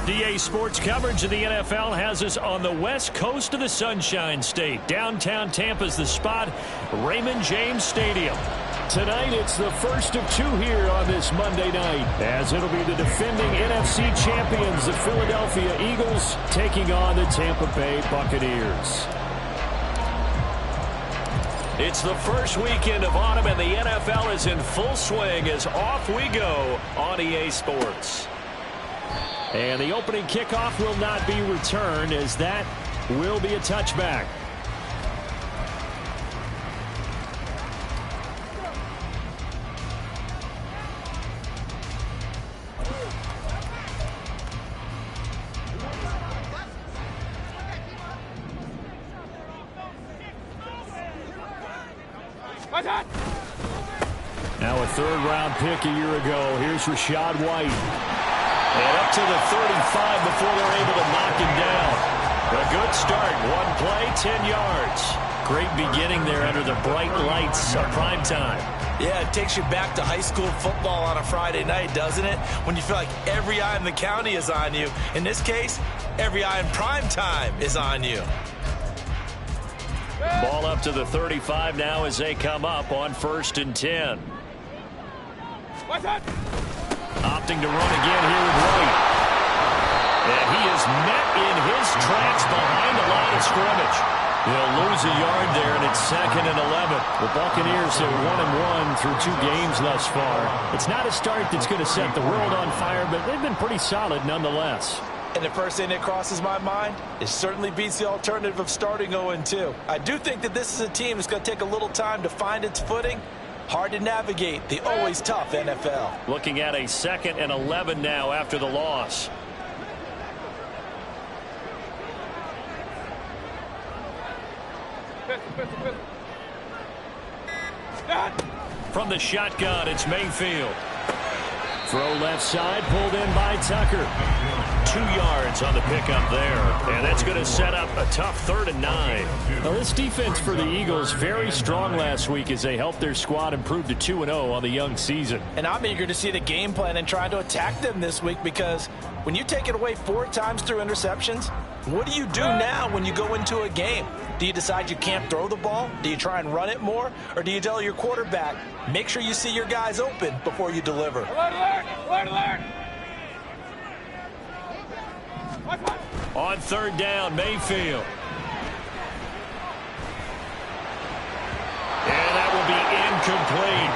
DA Sports coverage of the NFL has us on the west coast of the Sunshine State. Downtown Tampa's the spot, Raymond James Stadium. Tonight, it's the first of two here on this Monday night, as it'll be the defending NFC champions, the Philadelphia Eagles, taking on the Tampa Bay Buccaneers. It's the first weekend of autumn, and the NFL is in full swing as off we go on EA Sports. And the opening kickoff will not be returned, as that will be a touchback. Now a third-round pick a year ago. Here's Rachaad White. And up to the 35 before they're able to knock him down. A good start. One play, 10 yards. Great beginning there under the bright lights of prime time. Yeah, it takes you back to high school football on a Friday night, doesn't it? When you feel like every eye in the county is on you. In this case, every eye in prime time is on you. Ball up to the 35 now as they come up on 1st and 10. Opting to run again here with White. And he is met in his tracks behind the line of scrimmage. They'll lose a yard there, and it's 2nd and 11. The Buccaneers are 1-1 through 2 games thus far. It's not a start that's going to set the world on fire, but they've been pretty solid nonetheless. And the first thing that crosses my mind, it certainly beats the alternative of starting 0-2. I do think that this is a team that's going to take a little time to find its footing. Hard to navigate the always tough NFL. Looking at a 2nd and 11 now after the loss. From the shotgun, it's Mayfield. Throw left side, pulled in by Tucker. 2 yards on the pickup there. And that's going to set up a tough 3rd and 9. Now, this defense for the Eagles, very strong last week as they helped their squad improve to 2-0 on the young season. And I'm eager to see the game plan and try to attack them this week, because when you take it away 4 times through interceptions, what do you do now when you go into a game? Do you decide you can't throw the ball? Do you try and run it more? Or do you tell your quarterback, make sure you see your guys open before you deliver? Alert, alert! Alert, alert! On 3rd down, Mayfield. And that will be incomplete.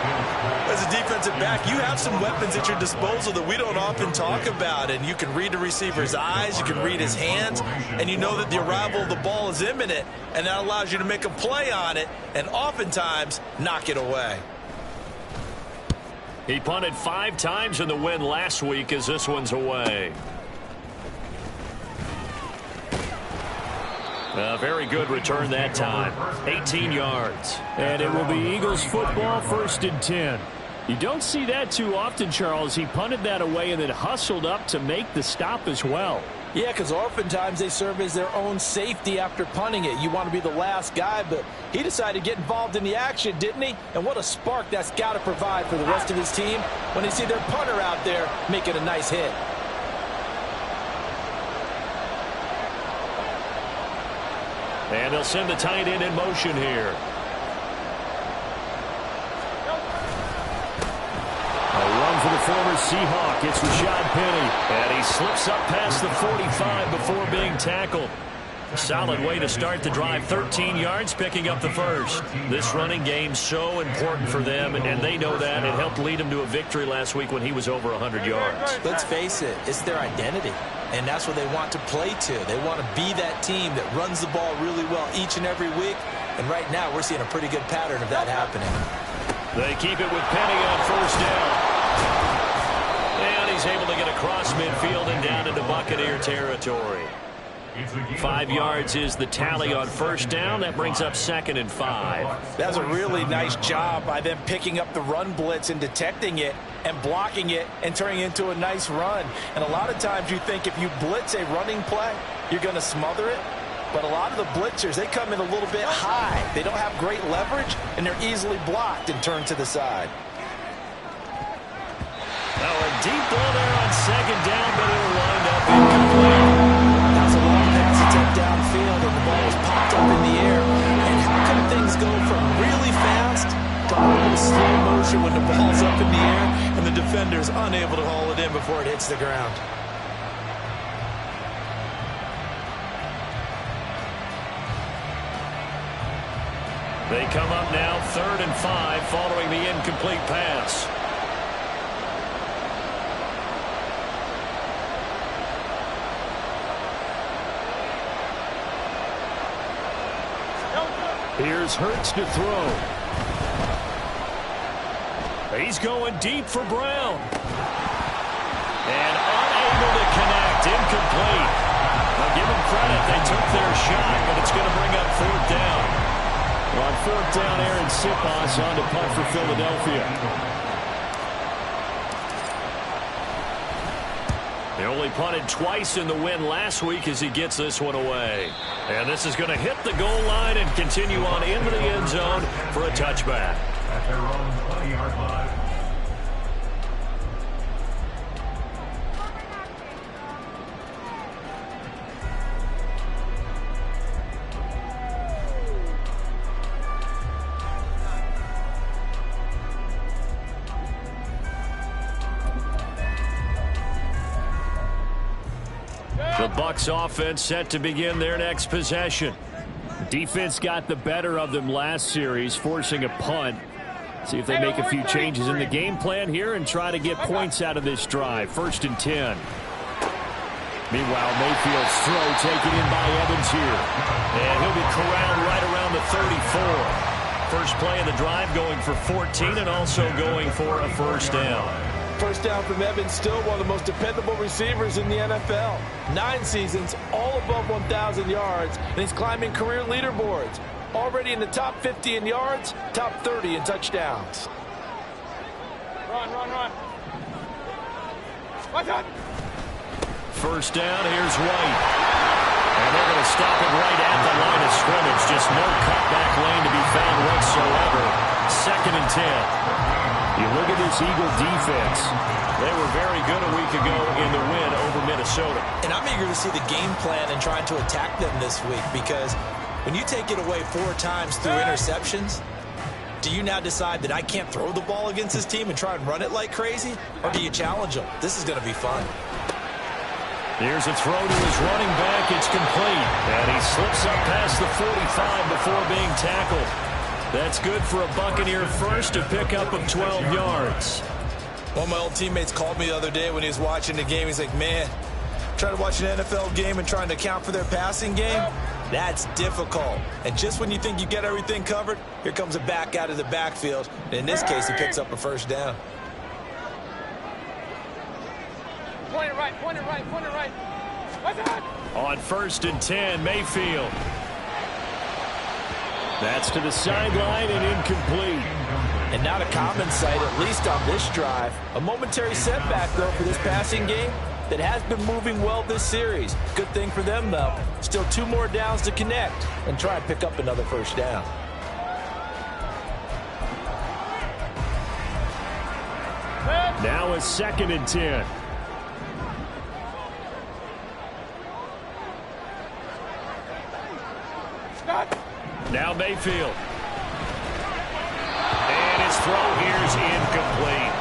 As a defensive back, you have some weapons at your disposal that we don't often talk about. And you can read the receiver's eyes, you can read his hands, and you know that the arrival of the ball is imminent, and that allows you to make a play on it and oftentimes knock it away. He punted 5 times in the win last week as this one's away. A very good return that time. 18 yards. And it will be Eagles football, 1st and 10. You don't see that too often, Charles. He punted that away and then hustled up to make the stop as well. Yeah, because oftentimes they serve as their own safety after punting it. You want to be the last guy, but he decided to get involved in the action, didn't he? And what a spark that's got to provide for the rest of his team when they see their punter out there making a nice hit. And they'll send the tight end in motion here. A run for the former Seahawk. It's Rashad Penny. And he slips up past the 45 before being tackled. A solid way to start the drive. 13 yards, picking up the first. This running game so important for them, and they know that. It helped lead them to a victory last week when he was over 100 yards. Let's face it, it's their identity. And that's what they want to play to. They want to be that team that runs the ball really well each and every week. And right now, we're seeing a pretty good pattern of that happening. They keep it with Penny on first down. And he's able to get across midfield and down into Buccaneer territory. 5 yards is the tally on first down. That brings up 2nd and 5. That's a really nice job by them picking up the run blitz and detecting it and blocking it and turning it into a nice run. And a lot of times you think if you blitz a running play, you're going to smother it. But a lot of the blitzers, they come in a little bit high. They don't have great leverage, and they're easily blocked and turned to the side. Now a deep ball there on 2nd down, but it'll wind up incomplete. That's a long pass attempt downfield, and the ball was popped up in the air. And how come things go from really fast to almost slow motion when the ball's up in the air and the defender's unable to haul it in before it hits the ground? They come up now 3rd and 5 following the incomplete pass. Here's Hurts to throw. He's going deep for Brown. And unable to connect. Incomplete. Now give them credit. They took their shot, but it's going to bring up 4th down. On 4th down, Aaron Sipos on to punt for Philadelphia. They only punted twice in the win last week as he gets this one away. And this is going to hit the goal line and continue on into the end zone for a touchback. At their own 20-yard line. The Bucs offense set to begin their next possession. Defense got the better of them last series, forcing a punt. See if they make a few changes in the game plan here and try to get points out of this drive. 1st and 10. Meanwhile, Mayfield's throw taken in by Evans here. And he'll be corralled right around the 34. First play of the drive going for 14 and also going for a first down. First down from Evans, still one of the most dependable receivers in the NFL. 9 seasons, all above 1,000 yards, and he's climbing career leaderboards. Already in the top 50 in yards, top 30 in touchdowns. Run. Watch out. First down, here's White. And they're going to stop it right at the line of scrimmage. Just no cutback lane to be found whatsoever. 2nd and 10. You look at this Eagle defense. They were very good a week ago in the win over Minnesota. And I'm eager to see the game plan and trying to attack them this week, because when you take it away 4 times through interceptions, do you now decide that I can't throw the ball against this team and try and run it like crazy? Or do you challenge them? This is going to be fun. Here's a throw to his running back. It's complete. And he slips up past the 45 before being tackled. That's good for a Buccaneer first, a pickup of 12 yards. One of my old teammates called me the other day when he was watching the game. He's like, man, trying to watch an NFL game and trying to account for their passing game, that's difficult. And just when you think you get everything covered, here comes a back out of the backfield. And in this case, he picks up a first down. Point it right. Watch out. On 1st and 10, Mayfield. That's to the sideline and incomplete. And not a common sight, at least on this drive. A momentary setback, though, for this passing game that has been moving well this series. Good thing for them, though. Still 2 more downs to connect and try and pick up another first down. Now a 2nd and 10. Now Mayfield. And his throw here is incomplete.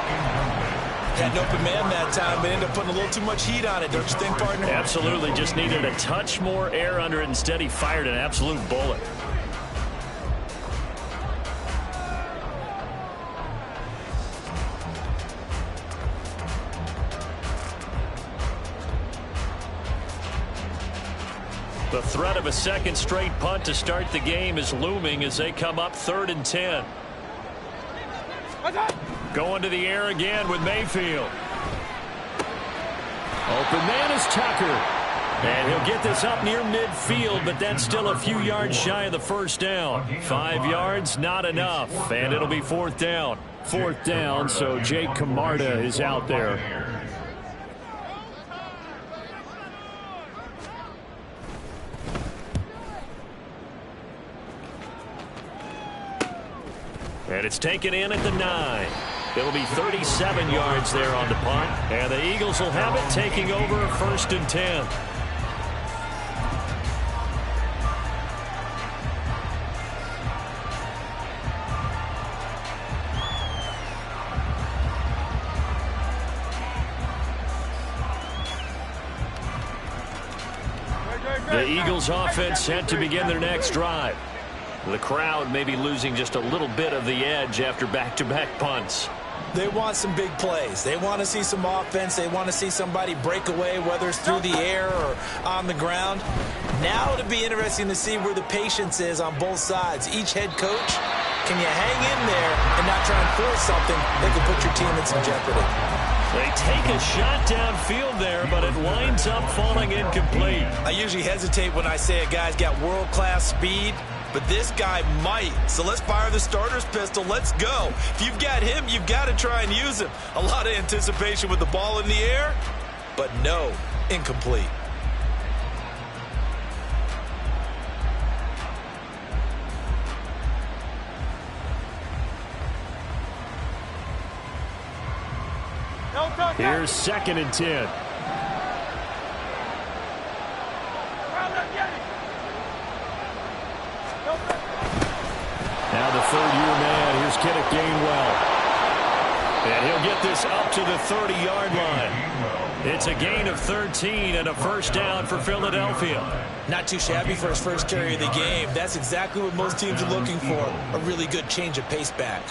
Had an open man that time, but ended up putting a little too much heat on it, don't you think, partner? Absolutely. Just needed a touch more air under it. Instead, he fired an absolute bullet. The threat of a second straight punt to start the game is looming as they come up 3rd and 10. Going to the air again with Mayfield. Open man is Tucker. And he'll get this up near midfield, but that's still a few yards shy of the first down. 5 yards, not enough. And it'll be 4th down. 4th down, so Jake Camarda is out there. And it's taken in at the 9. It'll be 37 yards there on the punt. And the Eagles will have it taking over 1st and 10. The Eagles offense set to begin their next drive. The crowd may be losing just a little bit of the edge after back-to-back punts. They want some big plays. They want to see some offense. They want to see somebody break away, whether it's through the air or on the ground. Now it'll be interesting to see where the patience is on both sides. Each head coach, can you hang in there and not try and force something that could put your team in some jeopardy? They take a shot downfield there, but it winds up falling incomplete. I usually hesitate when I say a guy's got world-class speed, but this guy might. So let's fire the starter's pistol. Let's go. If you've got him, you've got to try and use him. A lot of anticipation with the ball in the air, but no, incomplete. Here's 2nd and 10. Now the 3rd-year man. Here's Kenneth Gainwell. And he'll get this up to the 30-yard line. It's a gain of 13 and a 1st down for Philadelphia. Not too shabby for his first carry of the game. That's exactly what most teams are looking for. A really good change of pace back.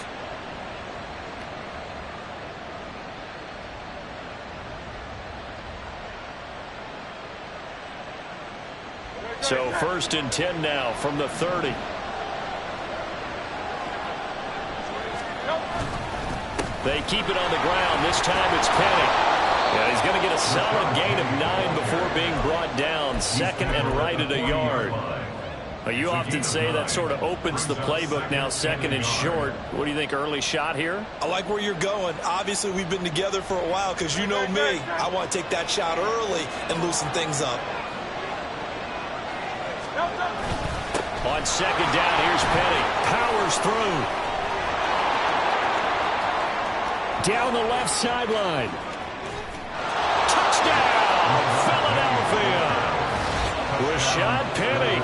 So 1st and 10 now from the 30. They keep it on the ground. This time it's Penny. Yeah, he's going to get a solid gain of 9 before being brought down. 2nd and right at a yard. You often say that sort of opens the playbook now, 2nd and short. What do you think, early shot here? I like where you're going. Obviously, we've been together for a while because you know me. I want to take that shot early and loosen things up. On 2nd down, here's Penny. Powers through. Down the left sideline. Touchdown, Philadelphia. Rashad Penny,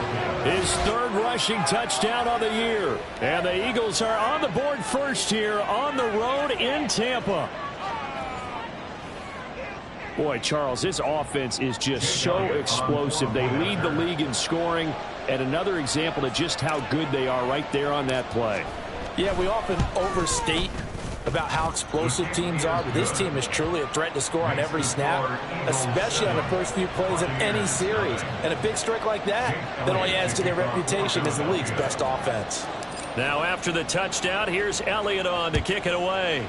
his 3rd rushing touchdown on the year. And the Eagles are on the board first here on the road in Tampa. Boy, Charles, this offense is just so explosive. They lead the league in scoring, and another example of just how good they are right there on that play. Yeah, we often overstate about how explosive teams are, but this team is truly a threat to score on every snap, especially on the first few plays of any series. And a big strike like that only adds to their reputation as the league's best offense. Now after the touchdown, here's Elliott on to kick it away.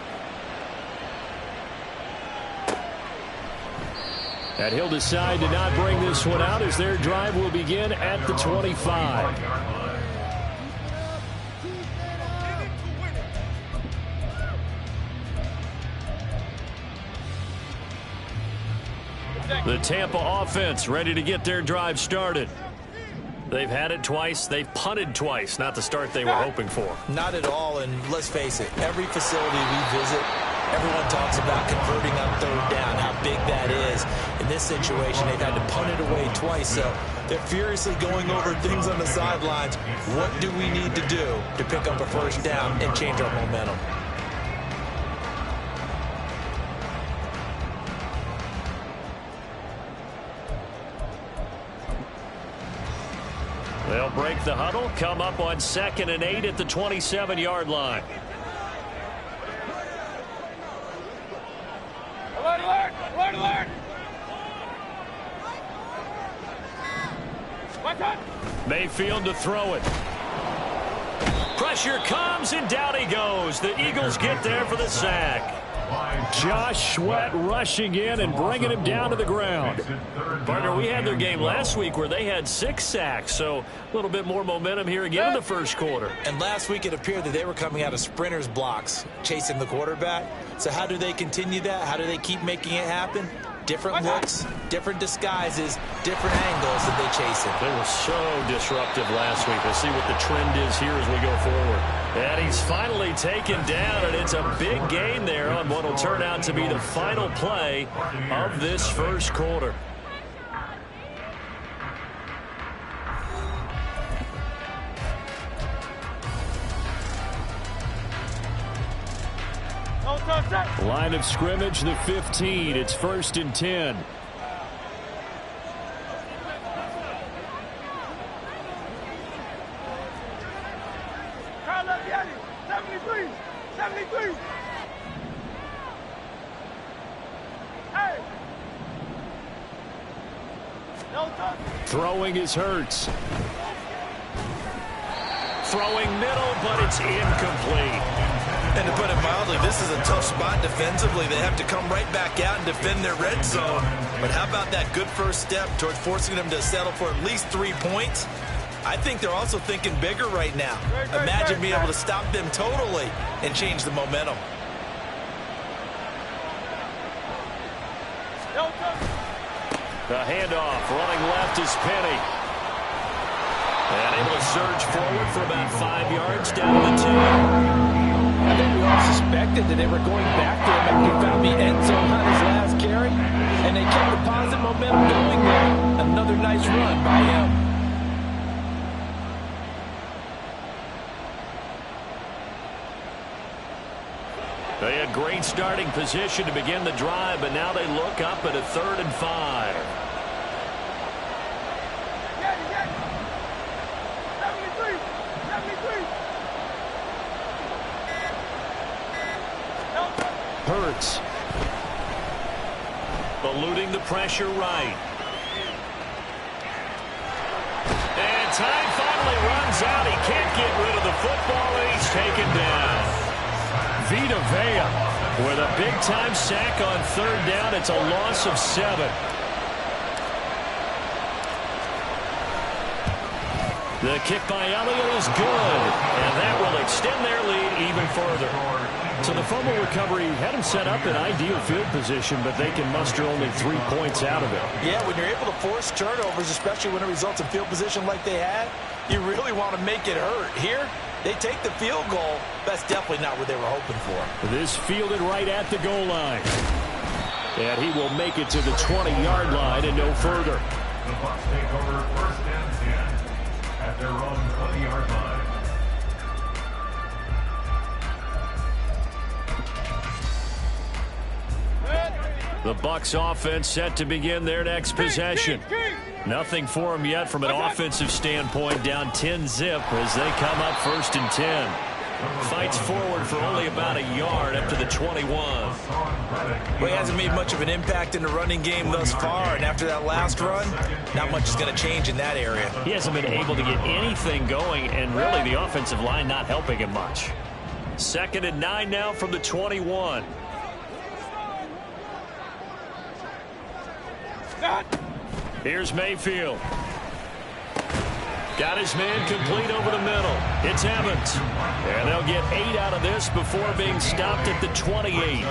And he'll decide to not bring this one out as their drive will begin at the 25. The Tampa offense ready to get their drive started. They've had it twice. They've punted twice. Not the start they were hoping for. Not at all, and let's face it, every facility we visit, everyone talks about converting on 3rd down, how big that is. In this situation, they've had to punt it away twice, so they're furiously going over things on the sidelines. What do we need to do to pick up a 1st down and change our momentum? They'll break the huddle, come up on 2nd and 8 at the 27-yard line. Alert, alert, alert, alert. Mayfield to throw it. Pressure comes, and down he goes. The Eagles get there for the sack. Josh Sweat rushing in and bringing him down to the ground. Partner, we had their game last week where they had 6 sacks, so a little bit more momentum here again in the first quarter. And last week it appeared that they were coming out of sprinters blocks, chasing the quarterback. So how do they continue that? How do they keep making it happen? Different looks, different disguises, different angles that they chase it. They were so disruptive last week. We'll see what the trend is here as we go forward. And he's finally taken down, and it's a big gain there on what will turn out to be the final play of this first quarter. Line of scrimmage, the 15. It's 1st and 10. Throwing is Hurts. Throwing middle, but it's incomplete. And to put it mildly, this is a tough spot defensively. They have to come right back out and defend their red zone. But how about that good first step towards forcing them to settle for at least 3 points? I think they're also thinking bigger right now. Imagine being able to stop them totally and change the momentum. The handoff, running left is Penny. And able to surge forward for about 5 yards down to the 2. I think we all suspected that they were going back to him after he found the end zone on his last carry. And they kept the positive momentum going there. Another nice run by him. They had great starting position to begin the drive, but now they look up at a 3rd and 5. Hurts. Eluding the pressure right. And time finally runs out. He can't get rid of the football, and he's taken down. Vita Vea with a big-time sack on 3rd down. It's a loss of 7. The kick by Elliott is good, and that will extend their lead even further. So the fumble recovery had him set up in ideal field position, but they can muster only 3 points out of it. Yeah, when you're able to force turnovers, especially when it results in field position like they had, you really want to make it hurt. Here, they take the field goal. That's definitely not what they were hoping for. This fielded right at the goal line. And he will make it to the 20-yard line and no further. The Bucs take over 1st and 10 at their own 20-yard line. The Bucs offense set to begin their next possession. Nothing for them yet from an offensive standpoint, down 10-zip as they come up 1st and 10. Fights forward for only about a yard up to the 21. Well, he hasn't made much of an impact in the running game thus far, and after that last run, not much is going to change in that area. He hasn't been able to get anything going, and really the offensive line not helping him much. 2nd and 9 now from the 21. Here's Mayfield. Got his man complete over the middle. It's Evans. And they'll get 8 out of this before being stopped at the 28.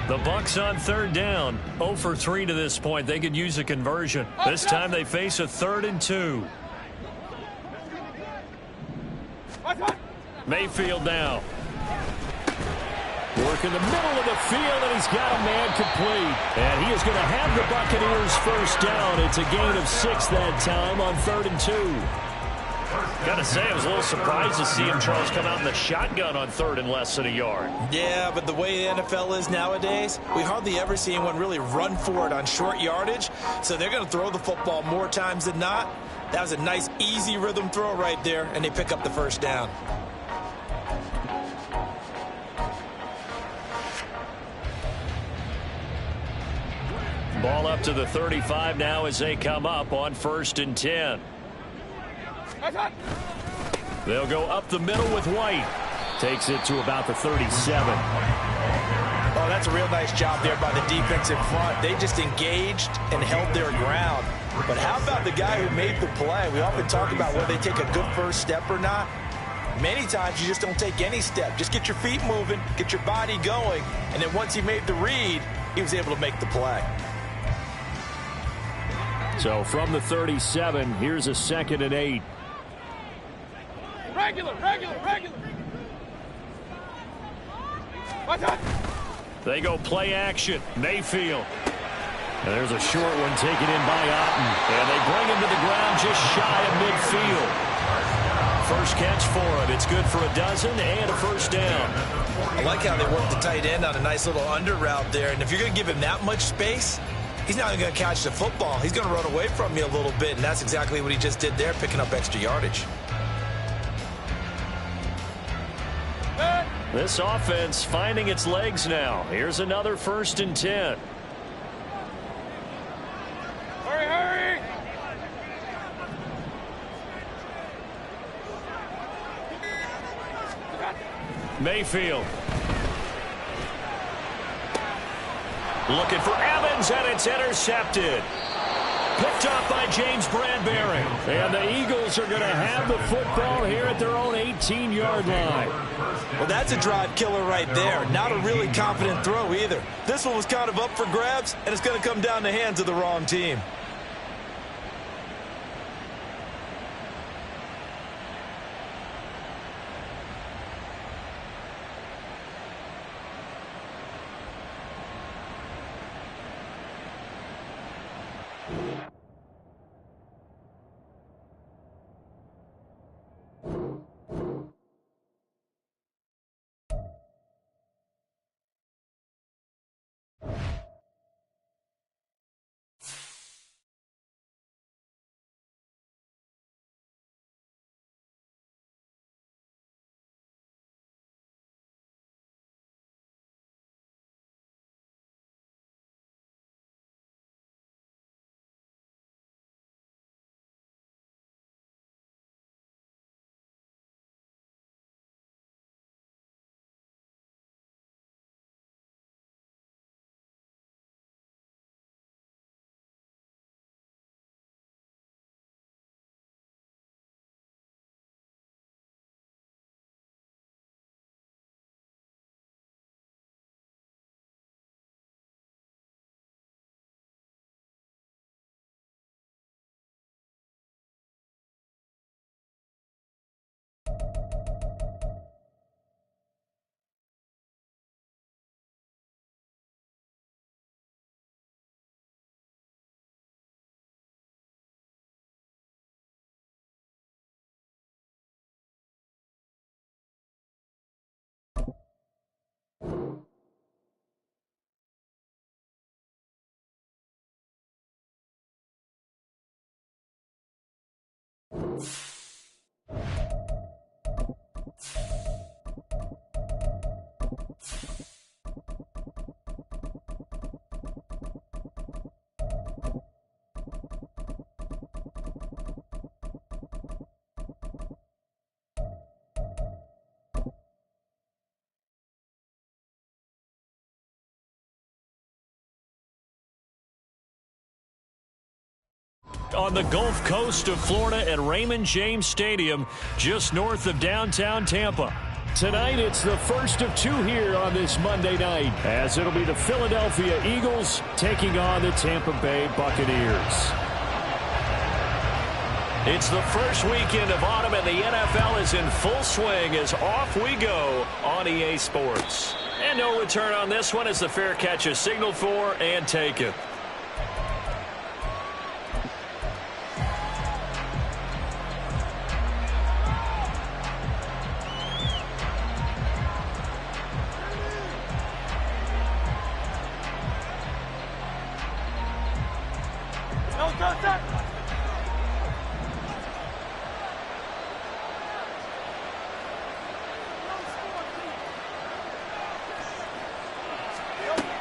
The Bucs on 3rd down. 0 for 3 to this point. They could use a conversion. This time they face a 3rd and 2. Mayfield now. Work in the middle of the field, and he's got a man complete. And he is going to have the Buccaneers 1st down. It's a gain of 6 that time on 3rd and 2. Gotta say, I was a little surprised to see him, Charles, come out in the shotgun on 3rd and less than a yard. Yeah, but the way the NFL is nowadays, we hardly ever see anyone really run for it on short yardage. So they're going to throw the football more times than not. That was a nice, easy rhythm throw right there, and they pick up the first down. Ball up to the 35 now as they come up on 1st and 10. They'll go up the middle with White. Takes it to about the 37. Oh, that's a real nice job there by the defense in front. They just engaged and held their ground. But how about the guy who made the play? We often talk about whether they take a good first step or not. Many times you just don't take any step. Just get your feet moving, get your body going, and then once he made the read, he was able to make the play. So from the 37, here's a 2nd and 8. Regular. They go play action. Mayfield. And there's a short one taken in by Otten. And they bring him to the ground just shy of midfield. First catch for him. It's good for a dozen and a first down. I like how they work the tight end on a nice little under route there. And if you're going to give him that much space, he's not going to catch the football. He's going to run away from you a little bit. And that's exactly what he just did there, picking up extra yardage. This offense finding its legs now. Here's another 1st and 10. Hurry! Mayfield. Looking for Evans, and it's intercepted. Picked off by James Bradbury. And the Eagles are going to have the football here at their own 18-yard line. Well, that's a drive killer right there. Not a really confident throw either. This one was kind of up for grabs, and it's going to come down the hands of the wrong team. On the Gulf Coast of Florida at Raymond James Stadium, just north of downtown Tampa. Tonight, it's the first of two here on this Monday night, as it'll be the Philadelphia Eagles taking on the Tampa Bay Buccaneers. It's the first weekend of autumn, and the NFL is in full swing as off we go on EA Sports. And no return on this one as the fair catch is signaled for and taken.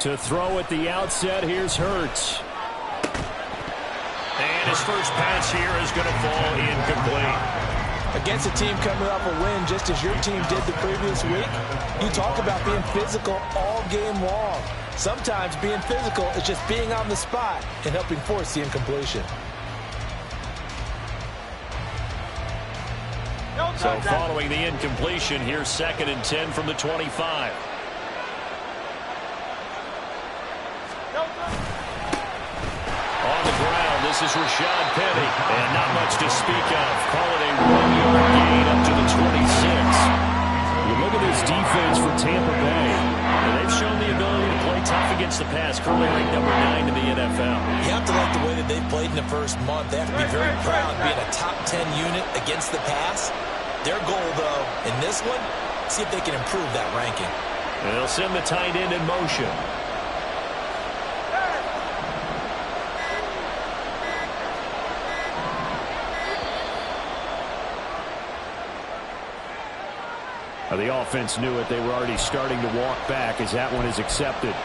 To throw at the outset, here's Hurts. And his first pass here is going to fall incomplete. Against a team coming off a win just as your team did the previous week, you talk about being physical all game long. Sometimes being physical is just being on the spot and helping force the incompletion. So following the incompletion, here's 2nd and 10 from the 25. On the ground, this is Rashad Penny. And not much to speak of. Call it a 1-yard gain up to the 26. You look at this defense for Tampa Bay. And they've shown the ability to play tough against the pass. Currently ranked number 9 in the NFL. You have to like the way that they've played in the first month. They have to be very proud being a top 10 unit against the pass. Their goal, though, in this one, see if they can improve that ranking. And they'll send the tight end in motion. The offense knew it. They were already starting to walk back as that one is accepted.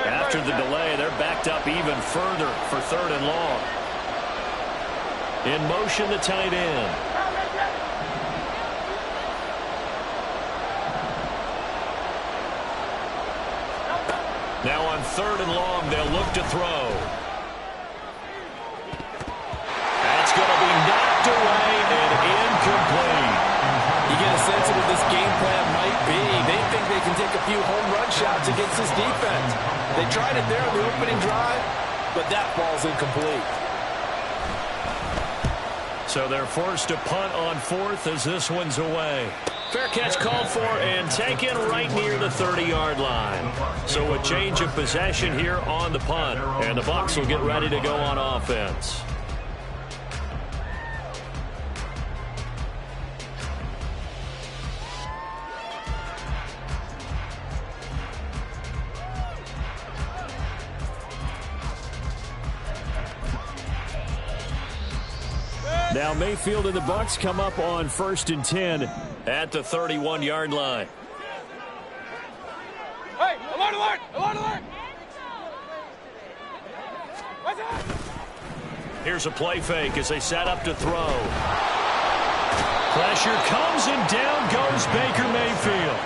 After the delay, they're backed up even further for 3rd and long. In motion, the tight end. Now on 3rd and long, they'll look to throw. That's going to be knocked away and incomplete. You get a sense of what this game plan might be. They think they can take a few home run shots against this defense. They tried it there on the opening drive, but that ball's incomplete. So they're forced to punt on 4th as this one's away. Fair catch called for and taken right near the 30-yard line. So a change of possession here on the punt. And the Bucs will get ready to go on offense. Now Mayfield and the Bucs come up on 1st and 10 at the 31-yard line. Hey, alert, alert, alert, alert. What's up? Here's a play fake as they set up to throw. Pressure comes and down goes Baker Mayfield.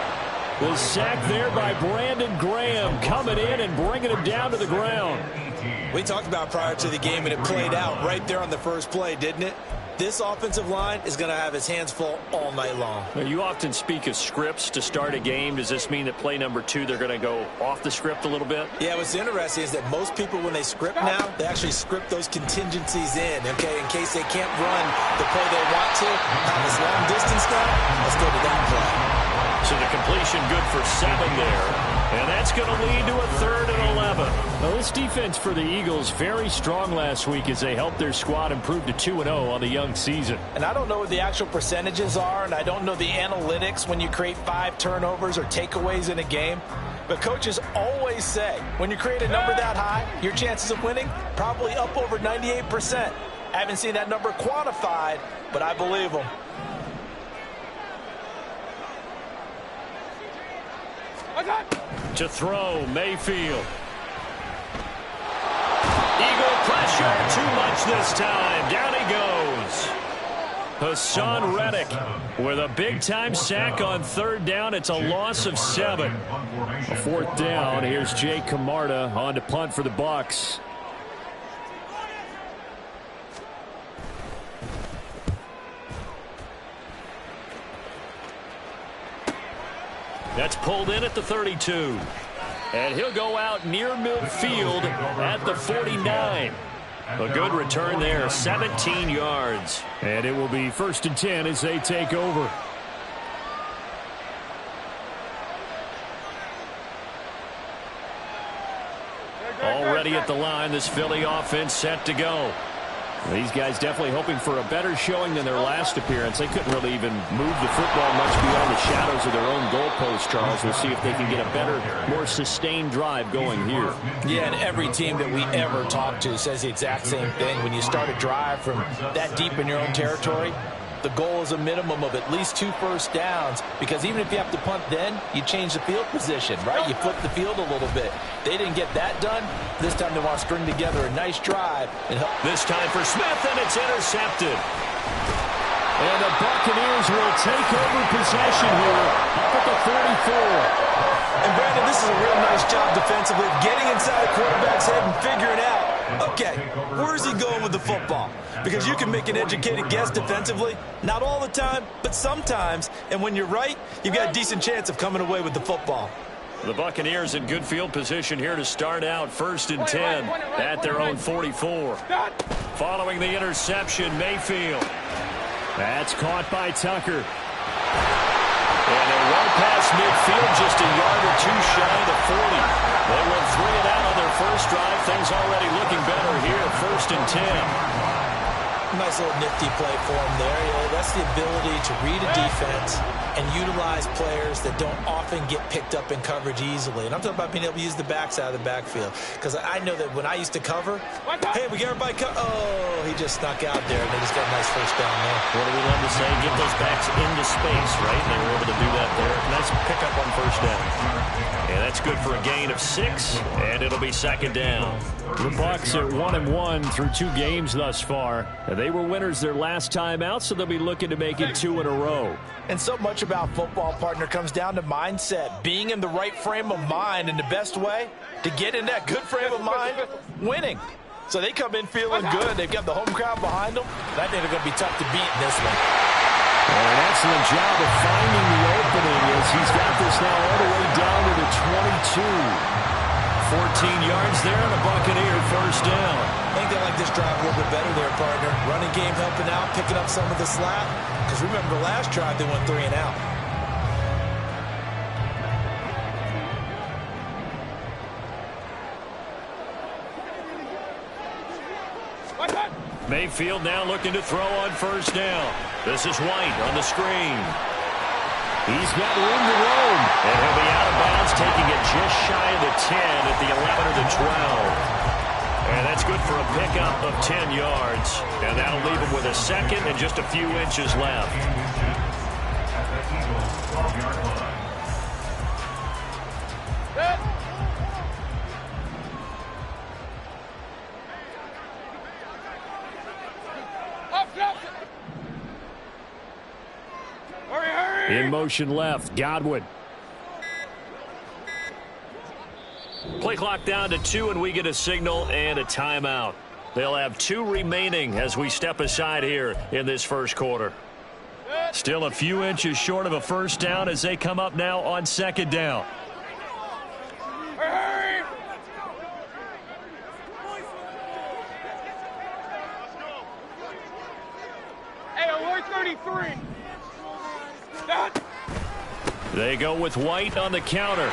The sack there by Brandon Graham coming in and bringing him down to the ground. We talked about prior to the game, and it played out right there on the first play, didn't it? This offensive line is going to have his hands full all night long. You often speak of scripts to start a game. Does this mean that play number 2, they're going to go off the script a little bit? Yeah, what's interesting is that most people, when they script now, they actually script those contingencies in, okay, in case they can't run the play they want to. Have this long distance now, let's go to that play. So the completion good for 7 there. And that's going to lead to a 3rd and 11. Well, this defense for the Eagles very strong last week as they helped their squad improve to 2-0 on the young season. And I don't know what the actual percentages are, and I don't know the analytics when you create 5 turnovers or takeaways in a game. But coaches always say, when you create a number that high, your chances of winning probably up over 98%. I haven't seen that number quantified, but I believe them. To throw, Mayfield. Eagle pressure, too much this time. Down he goes. Hassan Reddick with a big-time sack on 3rd down. It's a loss of 7. A 4th down. Here's Jake Camarda on to punt for the Bucs. That's pulled in at the 32. And he'll go out near midfield at the 49. A good return there, 17 yards. And it will be 1st and 10 as they take over. Already at the line, this Philly offense set to go. These guys definitely hoping for a better showing than their last appearance. They couldn't really even move the football much beyond the shadows of their own goalpost, Charles. We'll see if they can get a better, more sustained drive going here. Yeah, and every team that we ever talk to says the exact same thing. When you start a drive from that deep in your own territory, the goal is a minimum of at least 2 first downs, because even if you have to punt then, you change the field position, right? You flip the field a little bit. They didn't get that done. This time they want to string together a nice drive. And help. This time for Smith, and it's intercepted. And the Buccaneers will take over possession here up at the 44. And Brandon, this is a real nice job defensively of getting inside a quarterback's head and figuring out, okay, where's he going with the football? Because you can make an educated guess defensively, not all the time, but sometimes. And when you're right, you've got a decent chance of coming away with the football. The Buccaneers in good field position here to start out 1st and 10 at their own 44. Following the interception, Mayfield. That's caught by Tucker. And they run past midfield, just a yard or two shy of the 40. They went 3 and out on their first drive. Things already looking better here, 1st and 10. Nice little nifty play for him there. You know, that's the ability to read a defense and utilize players that don't often get picked up in coverage easily. And I'm talking about being able to use the backside of the backfield. Because I know that when I used to cover, hey, we get everybody oh, he just snuck out there, and they just got a nice first down there. What do we love to say? Get those backs into space, right? And they were able to do that there. Nice pickup on first down. And that's good for a gain of 6, and it'll be 2nd down. The Bucs are 1-1 through 2 games thus far. They were winners their last time out, so they'll be looking to make it 2 in a row. And so much about football, partner, comes down to mindset. Being in the right frame of mind, and the best way to get in that good frame of mind, winning. So they come in feeling good. They've got the home crowd behind them. I think they're going to be tough to beat in this one. An excellent job of finding the opening as he's got this now all the way down to the 22. 14 yards there and a Buccaneer first down. I think they like this drive a little bit better there, partner. Running game helping out, picking up some of the slack. Because remember, last drive they went 3 and out. Mayfield now looking to throw on first down. This is White on the screen. He's got room to roam, and he'll be out of bounds, taking it just shy of the 10 at the 11 or the 12. And that's good for a pickup of 10 yards. And that'll leave him with a 2nd and just a few inches left. In motion left, Godwin. Play clock down to 2, and we get a signal and a timeout. They'll have 2 remaining as we step aside here in this first quarter. Still a few inches short of a first down as they come up now on 2nd down. Hey, alert 33. They go with White on the counter.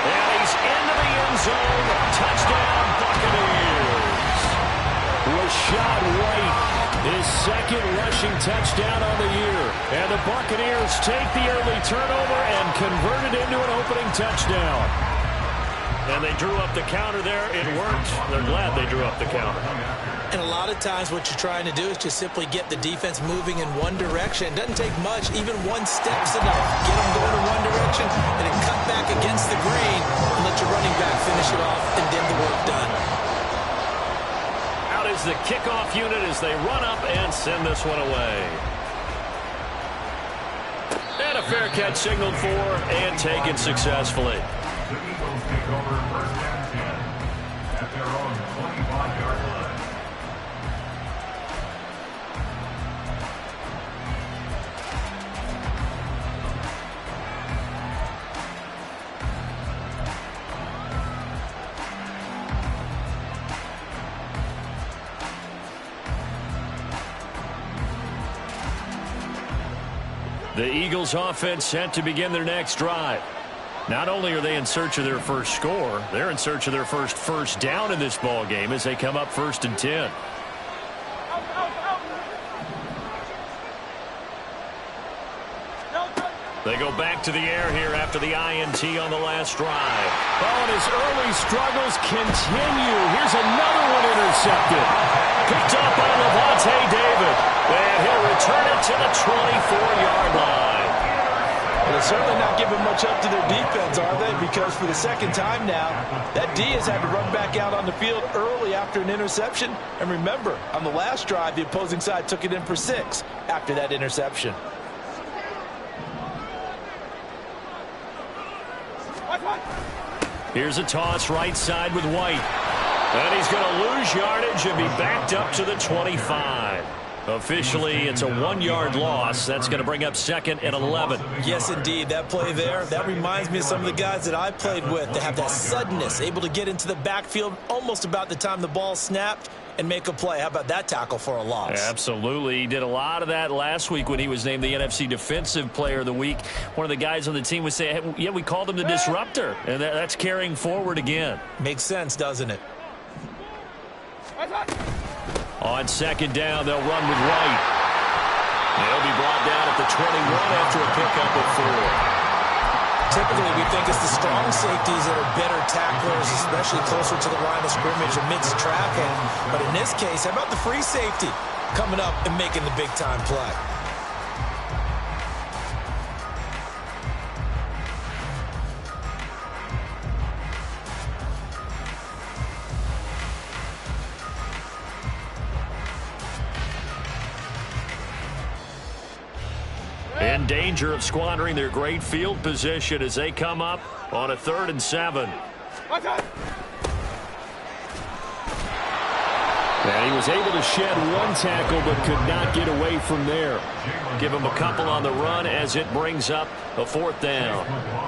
And he's into the end zone. Touchdown, Buccaneers. Rashad White, his 2nd rushing touchdown on the year. And the Buccaneers take the early turnover and convert it into an opening touchdown. And they drew up the counter there. It worked. They're glad they drew up the counter. And a lot of times what you're trying to do is just simply get the defense moving in one direction. It doesn't take much. Even 1 step's enough. Get them going in one direction and then cut back against the grain and let your running back finish it off and then the work done. Out is the kickoff unit as they run up and send this one away. And a fair catch signaled for and taken successfully. The Eagles take over 1st and 10 at their own 25-yard line. The Eagles offense set to begin their next drive. Not only are they in search of their first score, they're in search of their first down in this ball game as they come up 1st and 10. They go back to the air here after the INT on the last drive. Oh, and his early struggles continue. Here's another one intercepted. Picked up by Levante David. And he'll return it to the 24-yard line. Well, they're certainly not giving much up to their defense, are they? Because for the second time now, that D has had to run back out on the field early after an interception. And remember, on the last drive, the opposing side took it in for 6 after that interception. Here's a toss right side with White. And he's going to lose yardage and be backed up to the 25. Officially, it's a 1-yard loss. That's going to bring up 2nd and 11. Yes, indeed. That play there, that reminds me of some of the guys that I played with. They have that suddenness, able to get into the backfield almost about the time the ball snapped and make a play. How about that tackle for a loss? Absolutely. He did a lot of that last week when he was named the NFC Defensive Player of the Week. One of the guys on the team would say, hey, yeah, we called him the disruptor. And that's carrying forward again. Makes sense, doesn't it? On 2nd down, they'll run with White. They'll be brought down at the 21 after a pickup of 4. Typically, we think it's the strong safeties that are better tacklers, especially closer to the line of scrimmage amidst traffic. But in this case, how about the free safety coming up and making the big-time play? In danger of squandering their great field position as they come up on a 3rd and 7. And he was able to shed 1 tackle but could not get away from there. Give him a couple on the run as it brings up a 4th down.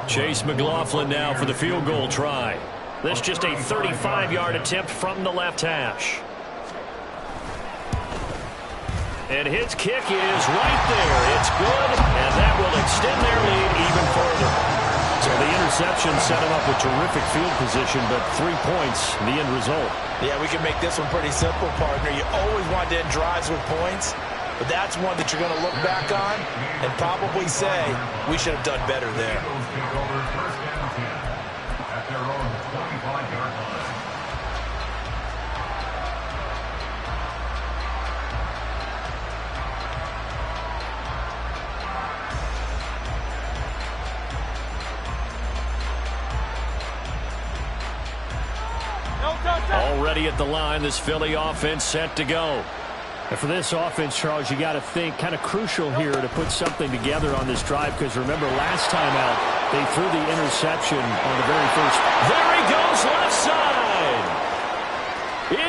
Chase McLaughlin now for the field goal try. This just a 35-yard attempt from the left hash. And his kick is right there. It's good, and that will extend their lead even further. So the interception set him up with terrific field position, but 3 points, the end result. Yeah, we can make this one pretty simple, partner. You always want to end drives with points, but that's one that you're going to look back on and probably say, we should have done better there. At their own 25-yard line. Already at the line, this Philly offense set to go. And for this offense, Charles, you got to think kind of crucial here to put something together on this drive, because remember last time out they threw the interception on the very first. There he goes left side.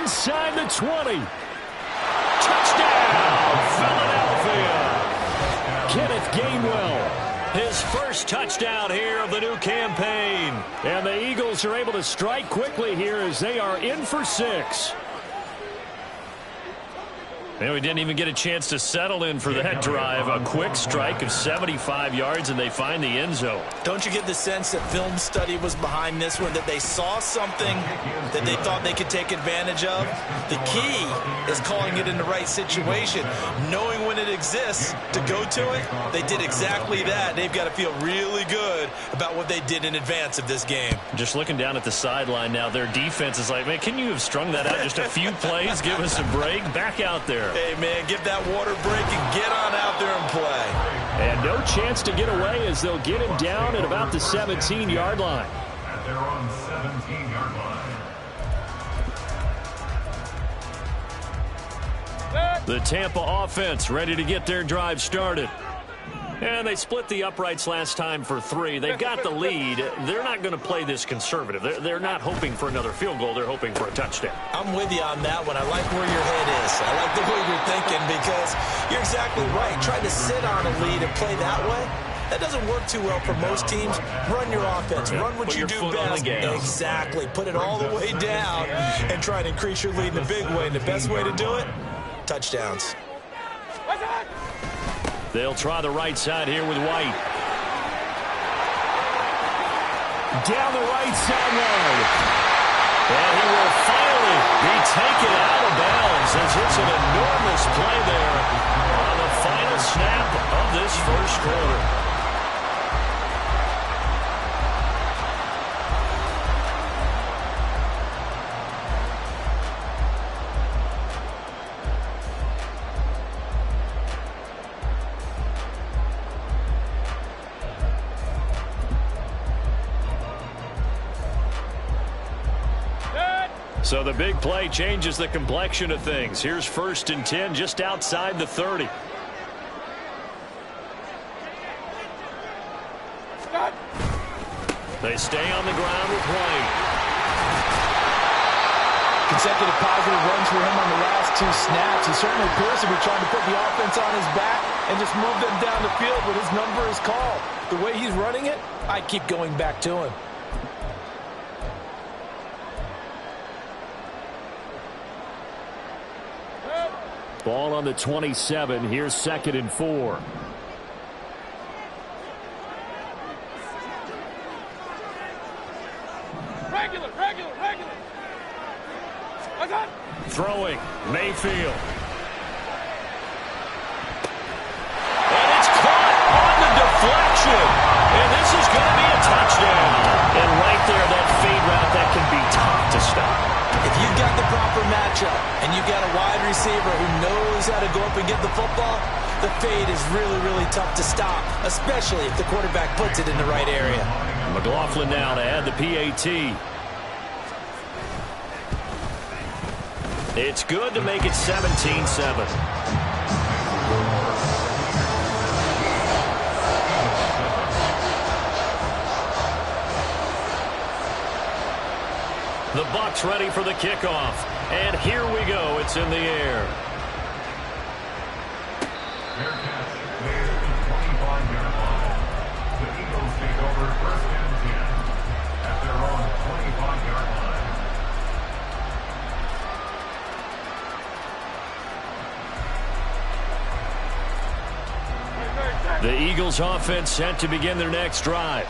Inside the 20. Touchdown, Philadelphia. Kenneth Gainwell. His first touchdown here of the new campaign. And the Eagles are able to strike quickly here as they are in for 6. And we didn't even get a chance to settle in for that drive. A quick strike of 75 yards, and they find the end zone. Don't you get the sense that film study was behind this one, that they saw something that they thought they could take advantage of? The key is calling it in the right situation, knowing when it exists to go to it. They did exactly that. They've got to feel really good about what they did in advance of this game. Just looking down at the sideline now, their defense is like, man, can you have strung that out just a few plays? Give us a break. Back out there. Hey, man, give that water break and get on out there and play. And no chance to get away as they'll get him down at about the 17-yard line. At their own 17-yard line. The Tampa offense ready to get their drive started. And they split the uprights last time for 3. They've got the lead. They're not going to play this conservative. They're not hoping for another field goal. They're hoping for a touchdown. I'm with you on that one. I like where your head is. I like the way you're thinking, because you're exactly right. Trying to sit on a lead and play that way, that doesn't work too well for most teams. Run your offense. Run what you do best. Exactly. Put it all the way down and try and increase your lead in a big way. And the best way to do it, touchdowns. They'll try the right side here with White. down the right sideline. And he will finally be taken out of bounds as it's an enormous play there on the final snap of this first quarter. So the big play changes the complexion of things. Here's 1st and 10 just outside the 30. They stay on the ground with White. Consecutive positive runs for him on the last 2 snaps. He certainly appears to be trying to put the offense on his back and just move them down the field when his number is called. The way he's running it, I keep going back to him. Ball on the 27. Here's 2nd and 4. Regular. I got it. Throwing, Mayfield. And it's caught on the deflection. And this is going to be a touchdown. And right there, that fade route, that can be tough to stop. If you've got the proper matchup and you've got a wide receiver who knows how to go up and get the football, the fade is really, really tough to stop, especially if the quarterback puts it in the right area. McLaughlin now to add the PAT. It's good to make it 17-7. The Bucs ready for the kickoff. And here we go. It's in the air. Their catch made at the 25-yard line. The Eagles take over 1st and 10 at their own 25-yard line. The Eagles offense set to begin their next drive.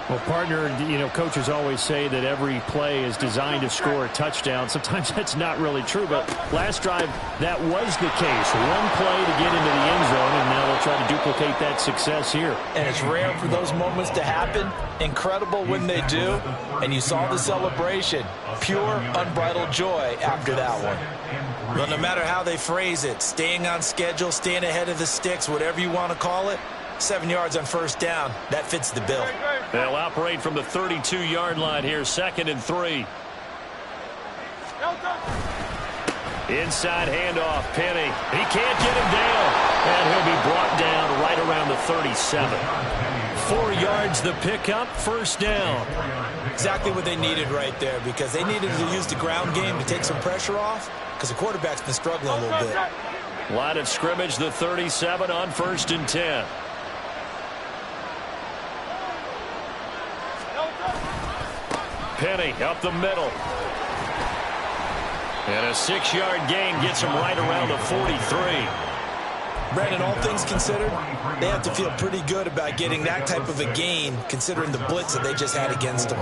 Well, partner, coaches always say that every play is designed to score a touchdown. Sometimes that's not really true, but last drive, that was the case. One play to get into the end zone, and now they'll try to duplicate that success here. And it's rare for those moments to happen. Incredible when they do. And you saw the celebration. Pure, unbridled joy after that one. Well, no matter how they phrase it, staying on schedule, staying ahead of the sticks, whatever you want to call it, 7 yards on 1st down, that fits the bill. They'll operate from the 32-yard line here, 2nd and 3. Inside handoff, Penny. He can't get him down, and he'll be brought down right around the 37. 4 yards the pickup, 1st down. Exactly what they needed right there, because they needed to use the ground game to take some pressure off, because the quarterback's been struggling a little bit. Line of scrimmage, the 37 on 1st and 10. Penny up the middle. And a 6-yard gain gets him right around the 43. Brandon, all things considered, they have to feel pretty good about getting that type of a gain, considering the blitz that they just had against them.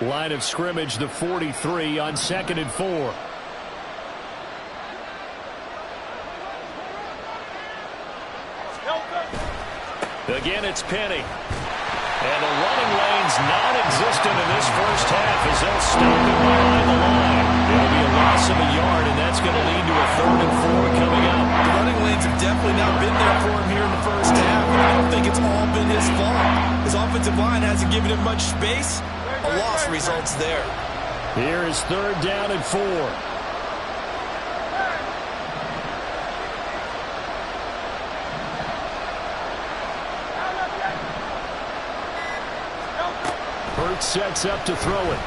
Line of scrimmage, the 43 on 2nd and 4. Again, it's Penny. And the running lane's non-existent in this first half as they'll stop him behind the line. It'll be a loss of a yard, and that's going to lead to a 3rd and 4 coming up. The running lanes have definitely not been there for him here in the first half, and I don't think it's all been his fault. His offensive line hasn't given him much space. A loss results there. Here is 3rd down and 4. Sets up to throw it.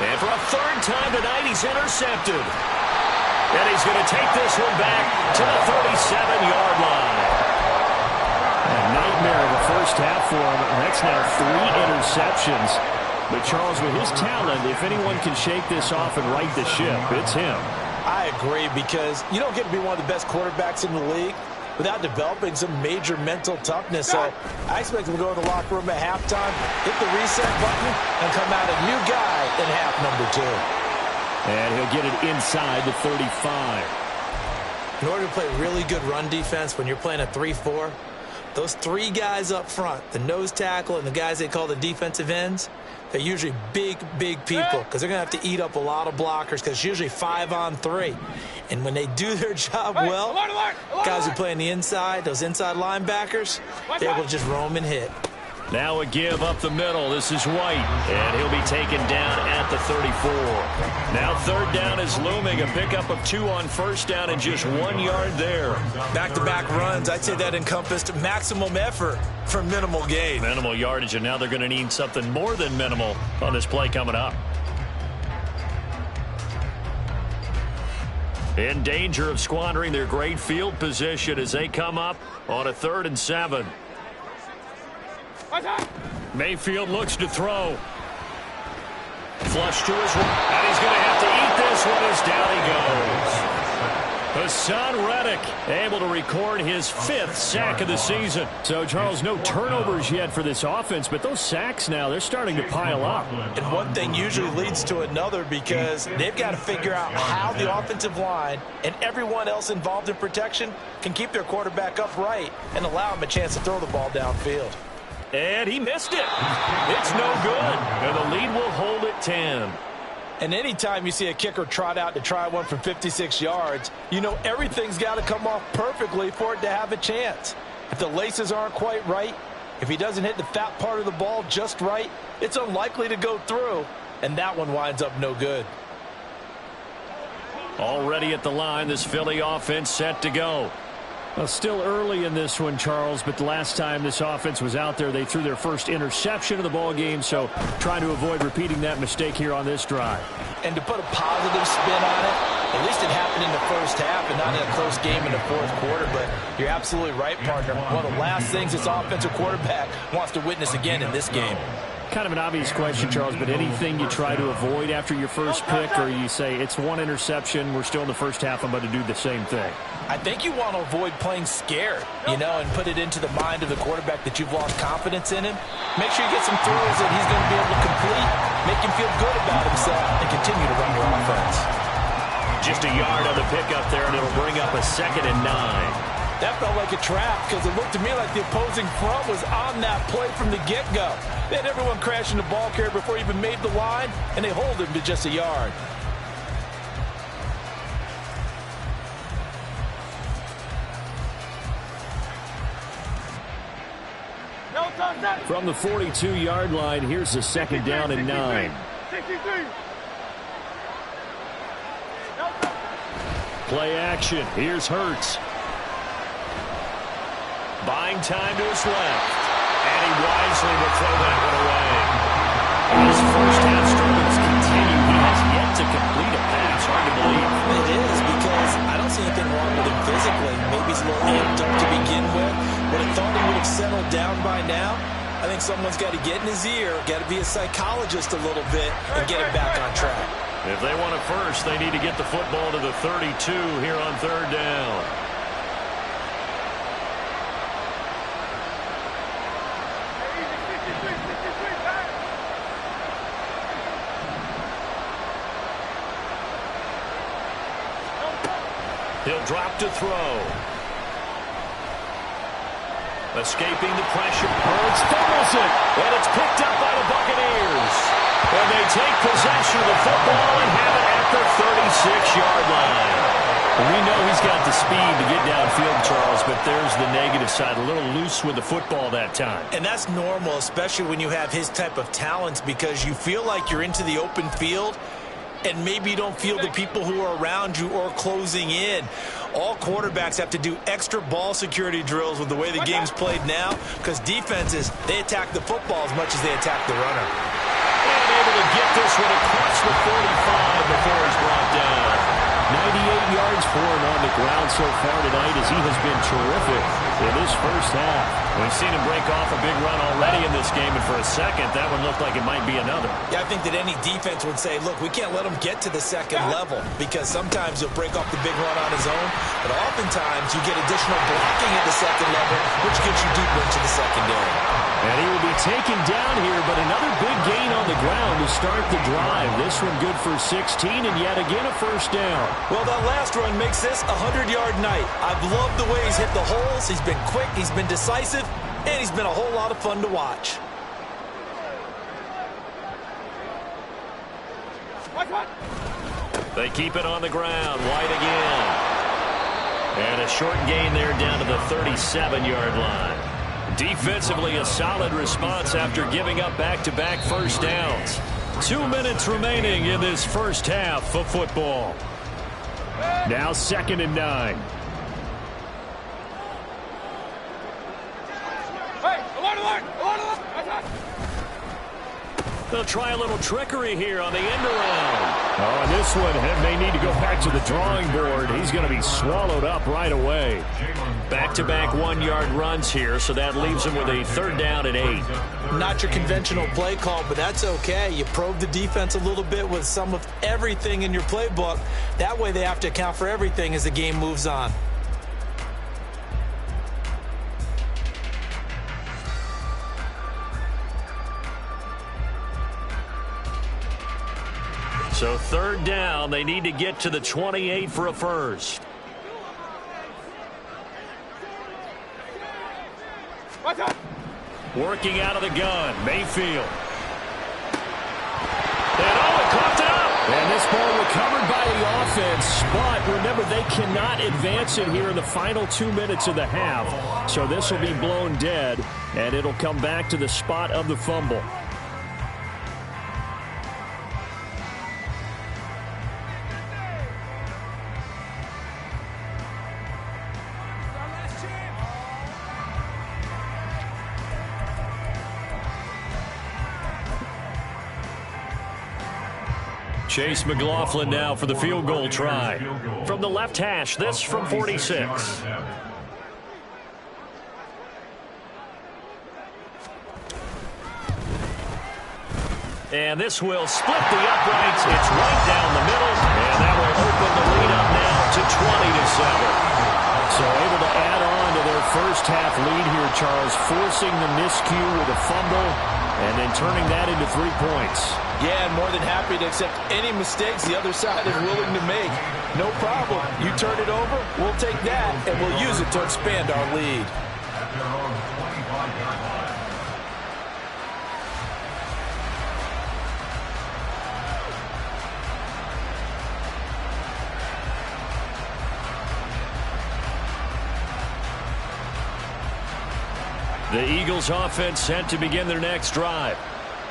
And for a 3rd time tonight, he's intercepted. And he's going to take this one back to the 37-yard line. A nightmare of a first half for him. That's now 3 interceptions. But Charles, with his talent, if anyone can shake this off and right the ship, it's him. I agree, because you don't get to be one of the best quarterbacks in the league without developing some major mental toughness. So I expect him to go in the locker room at halftime, hit the reset button, and come out a new guy in half number 2. And he'll get it inside the 35. In order to play really good run defense when you're playing a 3-4, those 3 guys up front, the nose tackle and the guys they call the defensive ends, they're usually big people, because they're going to have to eat up a lot of blockers, because it's usually 5 on 3. And when they do their job well, guys who play on the inside, those inside linebackers, they're able to just roam and hit. Now a give up the middle. This is White, and he'll be taken down at the 34. Now third down is looming. A pickup of 2 on first down and just 1 yard there. Back-to-back runs, I'd say that encompassed maximum effort for minimal gain. Minimal yardage, and now they're going to need something more than minimal on this play coming up. In danger of squandering their great field position as they come up on a 3rd and 7. Mayfield looks to throw. Flush to his right, and he's going to have to eat this one as down he goes. Hassan Reddick able to record his 5th sack of the season. So, Charles, no turnovers yet for this offense, but those sacks now, they're starting to pile up. And one thing usually leads to another, because they've got to figure out how the offensive line and everyone else involved in protection can keep their quarterback upright and allow him a chance to throw the ball downfield. And he missed it. It's no good. And the lead will hold at 10. And anytime you see a kicker trot out to try one from 56 yards, you know everything's got to come off perfectly for it to have a chance. If the laces aren't quite right, if he doesn't hit the fat part of the ball just right, it's unlikely to go through, and that one winds up no good. Already at the line, this Philly offense set to go. Well, still early in this one, Charles, but the last time this offense was out there, they threw their first interception of the ball game, so trying to avoid repeating that mistake here on this drive. And to put a positive spin on it, at least it happened in the first half and not in a close game in the 4th quarter, but you're absolutely right, partner. One of the last things this offensive quarterback wants to witness again in this game. Kind of an obvious question, Charles, but anything you try to avoid after your first pick, or you say it's 1 interception, we're still in the first half, I'm about to do the same thing? I think you want to avoid playing scared, and put it into the mind of the quarterback that you've lost confidence in him. Make sure you get some throws that he's going to be able to complete, make him feel good about himself, and continue to run your offense. Just a yard on the pickup there, and it'll bring up a 2nd and 9. That felt like a trap, because it looked to me like the opposing front was on that play from the get-go. They had everyone crashing the ball carrier before he even made the line, and they hold him to just a yard. From the 42-yard line, here's a 2nd down and 9. 63. Play action. Here's Hurts. Buying time to his left. And he wisely will throw that one away. His first half struggles continue. He has yet to complete a pass. Hard to believe. It is, because I don't see anything wrong with him physically. Maybe he's a little amped up to begin with, but I thought he would have settled down by now. I think someone's got to get in his ear, got to be a psychologist a little bit, and get him back on track. If they want it first, they need to get the football to the 32 here on 3rd down. He'll drop to throw. Escaping the pressure. Hurts fumbles it. And it's picked up by the Buccaneers. And they take possession of the football and have it at the 36-yard line. We know he's got the speed to get downfield, Charles, but there's the negative side. A little loose with the football that time. And that's normal, especially when you have his type of talents, because you feel like you're into the open field, and maybe you don't feel the people who are around you or closing in. All quarterbacks have to do extra ball security drills with the way the game's played now, because defenses, they attack the football as much as they attack the runner. And able to get this one across the 45 before he's brought down. 98 yards for him on the ground so far tonight, as he has been terrific in this first half. We've seen him break off a big run already in this game, and for a second, that one looked like it might be another. Yeah, I think that any defense would say, look, we can't let him get to the second level, because sometimes he'll break off the big run on his own, but oftentimes you get additional blocking at the second level, which gets you deeper into the secondary. And he will be taken down here, but another big gain on the ground to start the drive. This one good for 16, and yet again a first down. Well, that last run makes this a 100-yard night. I've loved the way he's hit the holes. He's been quick, he's been decisive, and he's been a whole lot of fun to watch. They keep it on the ground. White again. And a short gain there down to the 37-yard line. Defensively, a solid response after giving up back-to-back first downs. 2 minutes remaining in this first half of football. Now 2nd and 9. They'll try a little trickery here on the end around. Oh, and this one may need to go back to the drawing board. He's going to be swallowed up right away. Back-to-back 1-yard runs here, so that leaves him with a 3rd down and 8. Not your conventional play call, but that's okay. You probe the defense a little bit with some of everything in your playbook. That way they have to account for everything as the game moves on. So 3rd down, they need to get to the 28 for a first. Working out of the gun, Mayfield. And it coughed it up. And this ball recovered by the offense, but remember they cannot advance it here in the final 2 minutes of the half. So this will be blown dead, and it'll come back to the spot of the fumble. Chase McLaughlin now for the field goal try. From the left hash, this from 46. And this will split the uprights. It's right down the middle. And that will open the lead up now to 20-7. So able to add on to their first half lead here, Charles, forcing the miscue with a fumble and then turning that into 3 points. Yeah, and more than happy to accept any mistakes the other side is willing to make. No problem. You turn it over, we'll take that, and we'll use it to expand our lead. At their own 25-yard line. The Eagles offense set to begin their next drive.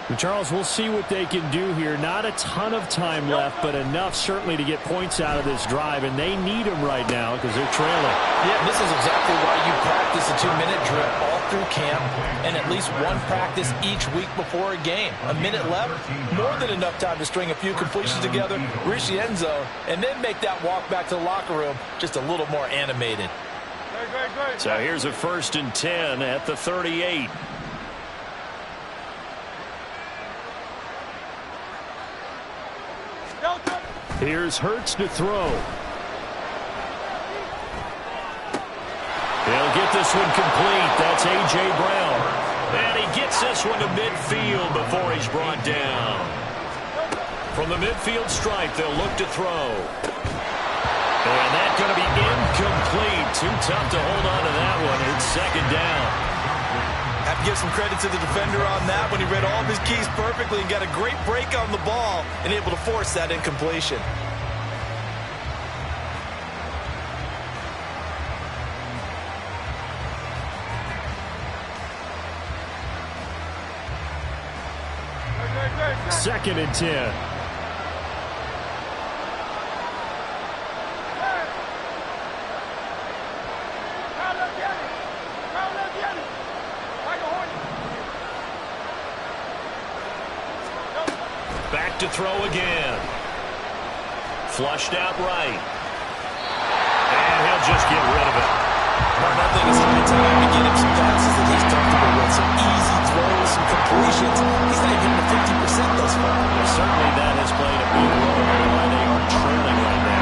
And Charles, we'll see what they can do here. Not a ton of time left, but enough certainly to get points out of this drive, and they need them right now because they're trailing. Yeah, this is exactly why you practice a 2-minute drill all through camp and at least one practice each week before a game. A minute left, more than enough time to string a few completions together, reach the end zone, and then make that walk back to the locker room just a little more animated. So here's a 1st and 10 at the 38. Here's Hurts to throw. He'll get this one complete. That's A.J. Brown. And he gets this one to midfield before he's brought down. From the midfield stripe, they'll look to throw. And that's going to be incomplete. Too tough to hold on to that one. It's 2nd down. Have to give some credit to the defender on that when he read all of his keys perfectly and got a great break on the ball and able to force that incompletion. Second and 10. Back to throw again. Flushed out right. And he'll just get rid of it. Martin, I think it's high time to get him some passes that he's comfortable with, some easy throws, some completions. He's not even at 50% thus far. Well, certainly that has played a big role in why they are trailing right now.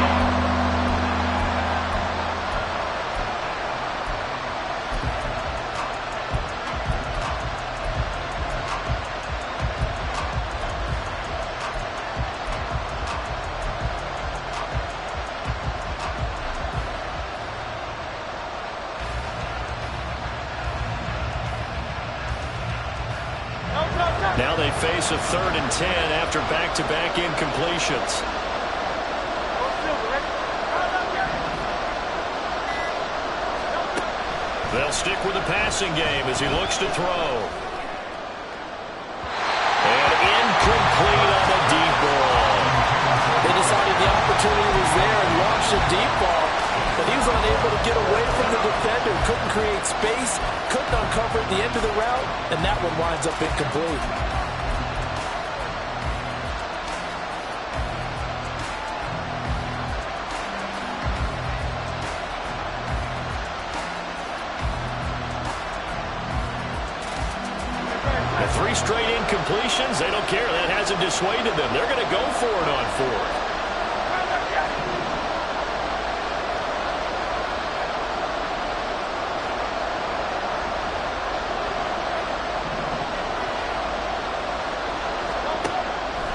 Now they face a 3rd and 10 after back-to-back incompletions. They'll stick with the passing game as he looks to throw. And incomplete on the deep ball. They decided the opportunity was there and launched a deep ball, but he was unable to get away from the defender, couldn't create space, couldn't uncover at the end of the route, and that one winds up incomplete. The 3 straight incompletions, they don't care. That hasn't dissuaded them. They're going to go for it on 4th.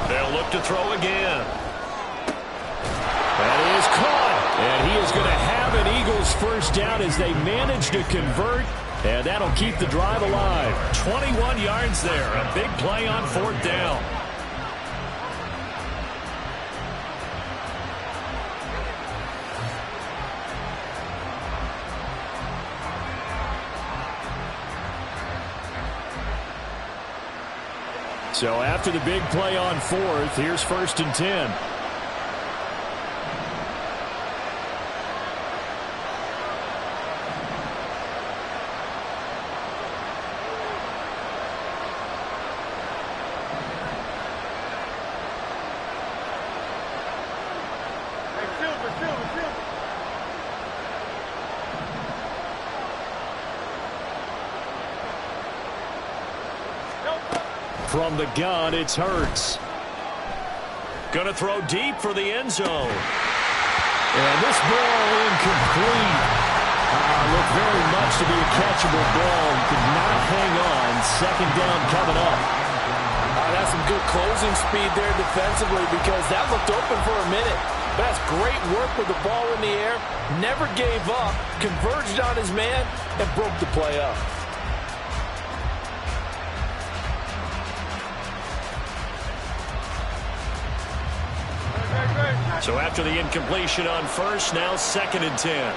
They'll look to throw again. That is caught. And he is going to have an Eagles first down as they manage to convert. And that'll keep the drive alive. 21 yards there. A big play on 4th down. So after the big play on 4th, here's 1st and 10. From the gun, it's Hurts. Gonna throw deep for the end zone. And this ball incomplete. Looked very much to be a catchable ball. Could not hang on. 2nd down coming up. That's some good closing speed there defensively because that looked open for a minute. But that's great work with the ball in the air. Never gave up. Converged on his man and broke the play up. So after the incompletion on 1st, now 2nd and 10.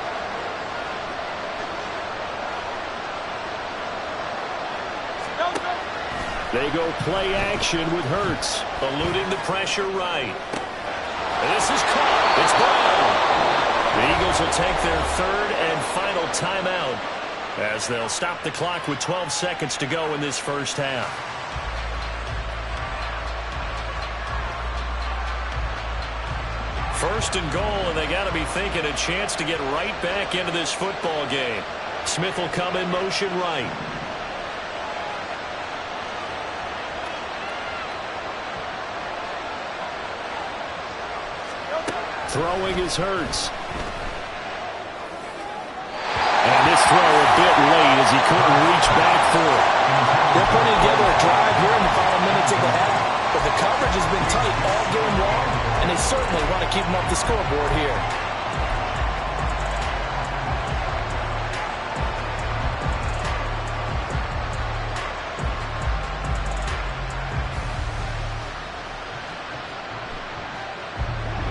They go play action with Hurts, eluding the pressure right. This is caught. It's Brown. The Eagles will take their 3rd and final timeout as they'll stop the clock with 12 seconds to go in this first half. First and goal, and they got to be thinking a chance to get right back into this football game. Smith will come in motion right. Throwing is Hurts. And this throw a bit late as he couldn't reach back for it. They're putting together a drive here in the final minutes of the half, but the coverage has been tight all game long, and they certainly want to keep them off the scoreboard here.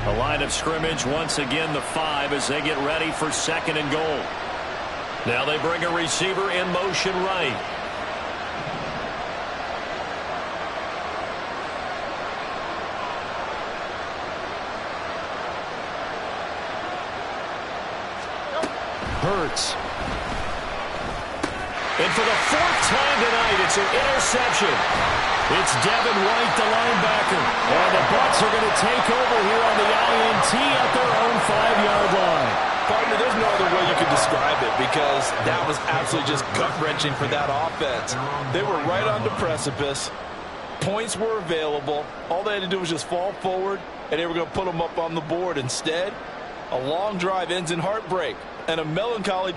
The line of scrimmage once again the 5 as they get ready for 2nd and goal. Now they bring a receiver in motion right. Hurts. And for the 4th time tonight, it's an interception. It's Devin White, the linebacker. And the Bucs are going to take over here on the INT at their own 5-yard line. partner, there's no other way you could describe it because that was absolutely just gut-wrenching for that offense. They were right on the precipice. Points were available. All they had to do was just fall forward, and they were going to put them up on the board. Instead, a long drive ends in heartbreak and a melancholy trip.